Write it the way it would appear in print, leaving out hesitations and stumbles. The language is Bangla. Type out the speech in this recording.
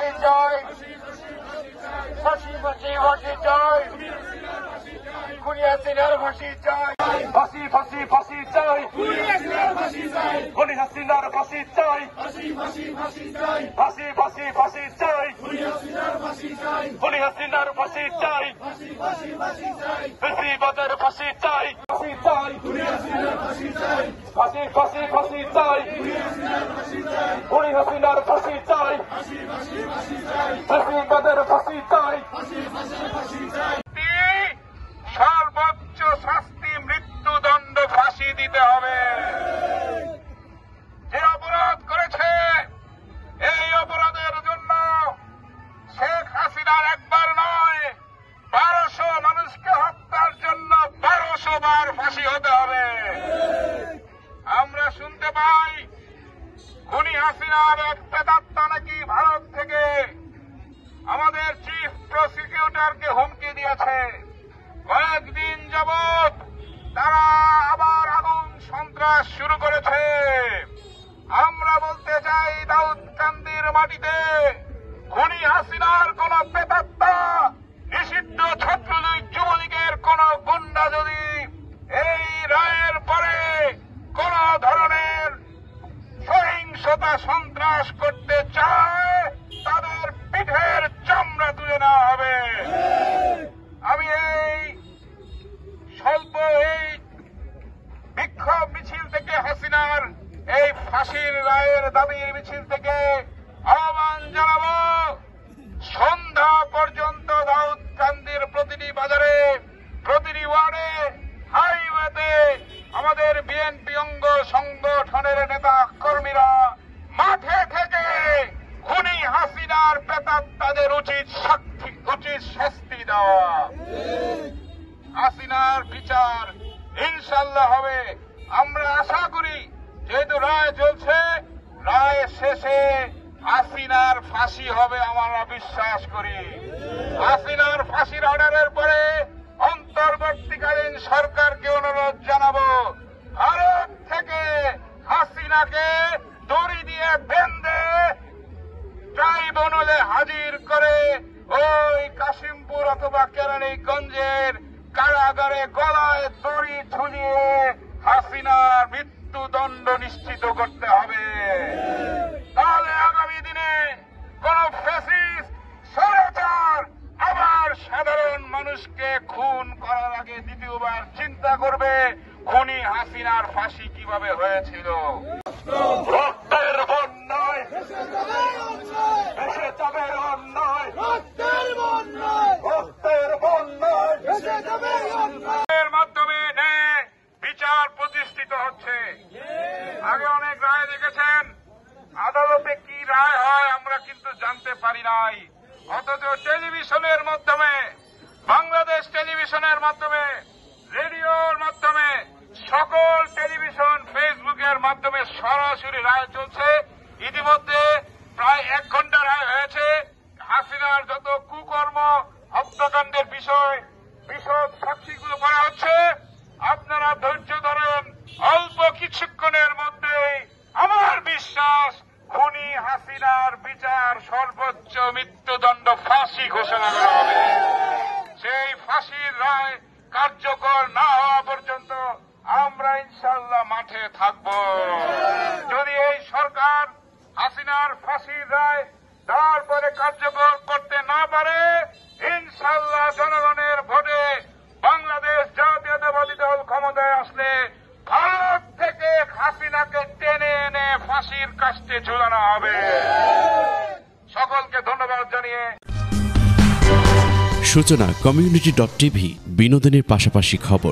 ফাঁসি চাই, ফাঁসি ফাঁসি ফাঁসি চাই, খুনি হাসিনার ফাঁসি চাই, ফাঁসি ফাঁসি ফাঁসি চাই, খুনি হাসিনার ফাঁসি চাই, খুনি হাসিনার ফাঁসি চাই, ফাঁসি ফাঁসি ফাঁসি চাই, ফাঁসি ফাঁসি ফাঁসি চাই, খুনি হাসিনার ফাঁসি চাই, খুনি হাসিনার ফাঁসি চাই, ফাঁসি ফাঁসি ফাঁসি চাই, ফ্যাসিবাদের ফাঁসি চাই, ফাঁসি চাই, খুনি হাসিনার ফাঁসি চাই, ফাঁসি ফাঁসি ফাঁসি চাই, খুনি হাসিনার ফাঁসি চাই, খুনি হাসিনার ফাঁসি চাই, ফাঁসি ফাঁসি ফাঁসি চাই, ফ্যাসিবাদের ফাঁসি চাই, ফাঁসি ফাঁসি ফাঁসি চাই। সর্বোচ্চ শাস্তি মৃত্যুদণ্ড, ফাঁসি দিতে হবে। যে অপরাধ করেছে এই অপরাধের জন্য শেখ হাসিনার একবার নয় 1200 মানুষকে হত্যার জন্য 1200 বার ফাঁসি হতে হবে। আমরা শুনতে পাই খুনি হাসিনার এক প্রেতাত্মা নাকি ভারত থেকে আমাদের চিফ প্রসিকিউটরকে হুমকি দিয়েছে। কয়েকদিন যাবৎ তারা আবার আগুন সন্ত্রাস শুরু করেছে। আমরা বলতে চাই দাউদকান্দির মাটিতে খুনি হাসিনার কোন প্রেতাত্মা, নিষিদ্ধ ছাত্রলীগ যুবলীগের কোন গুন্ডা যদি এই রায়ের পরে কোন ধরনের সহিংসতা সন্ত্রাস করতে চায় তাদের পিঠের চামড়া তুলে নেওয়া হবে। আমি এই স্বল্প এই বিক্ষোভ মিছিল থেকে হাসিনার এই ফাঁসির রায়ের দাবির মিছিল থেকে আহ্বান জানাবো, সন্ধ্যা পর্যন্ত দাউদকান্দির প্রতিটি বাজারে, প্রতিটি ওয়ার্ডে, হাইওয়েতে আমাদের বিএনপি অঙ্গ সংগঠনের নেতা কর্মীরা মাঠে থেকে খুনি হাসিনার প্রেতাত্মাদের উচিত শাস্তি দেওয়া। হাসিনার বিচার ইনশাল্লাহ হবে। আমরা আশা করি যেহেতু রায় চলছে, রায় শেষে হাসিনার ফাঁসি হবে আমরা বিশ্বাস করি। হাসিনার ফাঁসির অর্ডারের পরে অন্তর্বর্তীকালীন সরকারকে অনুরোধ জানাবো, ভারত থেকে হাসিনাকে দড়ি দিয়ে বেঁধে ট্রাইব্যুনালে হাজির করে ওই কাশিমপুর অথবা কেরানীগঞ্জের কারাগারে গলায় দড়ি ঝুলিয়ে হাসিনার মৃত্যুদণ্ড নিশ্চিত করতে হবে। তাহলে আগামী দিনে কোন ফ্যাসিস্ট স্বৈরাচার আবার সাধারণ মানুষকে খুন করার আগে দ্বিতীয়বার চিন্তা করবে খুনি হাসিনার ফাঁসি কিভাবে হয়েছিল। রক্তের বন্যায় ভেসে যাবে অন্যায়, রক্তের বন্যায় ভেসে যাবে অন্যায়। এর মাধ্যমে ন্যায় বিচার প্রতিষ্ঠিত হচ্ছে। আগে অনেক রায় দেখেছেন, আদালতে কি রায় হয় আমরা কিন্তু জানতে পারি নাই। অথচ টেলিভিশনের মাধ্যমে, বাংলাদেশ টেলিভিশনের মাধ্যমে, রেডিওর মাধ্যমে, সকল টেলিভিশন, ফেসবুকের মাধ্যমে সরাসরি রায় চলছে। ইতিমধ্যে প্রায় 1 ঘন্টা রায় হয়েছে। হাসিনার যত কুকর্ম, হত্যাকাণ্ডের বিষয় বিশদ সাক্ষীগুলো করা হচ্ছে। আপনারা ধৈর্য ধরেন, অল্প কিছুক্ষণের মধ্যেই আমার বিশ্বাস খুনি হাসিনার বিচার সর্বোচ্চ মৃত্যুদণ্ড, ফাঁসি ঘোষণা করা হবে। সেই ফাঁসির রায় কার্যকর না হওয়া পর্যন্ত আমরা ইনশাল্লাহ মাঠে থাকব। যদি এই সরকার হাসিনার ফাঁসির রায় দেওয়ার পরে কার্যকর করতে না পারে, ইনশাল্লাহ জনগণের ভোটে বাংলাদেশ জাতীয়তাবাদী দল ক্ষমতায় আসলে ভারত থেকে হাসিনাকে টেনে এনে ফাঁসির কাস্টে ঝুলানো হবে। সকলকে ধন্যবাদ জানিয়ে সূচনা community.tv বিনোদনের পাশাপাশি খবর।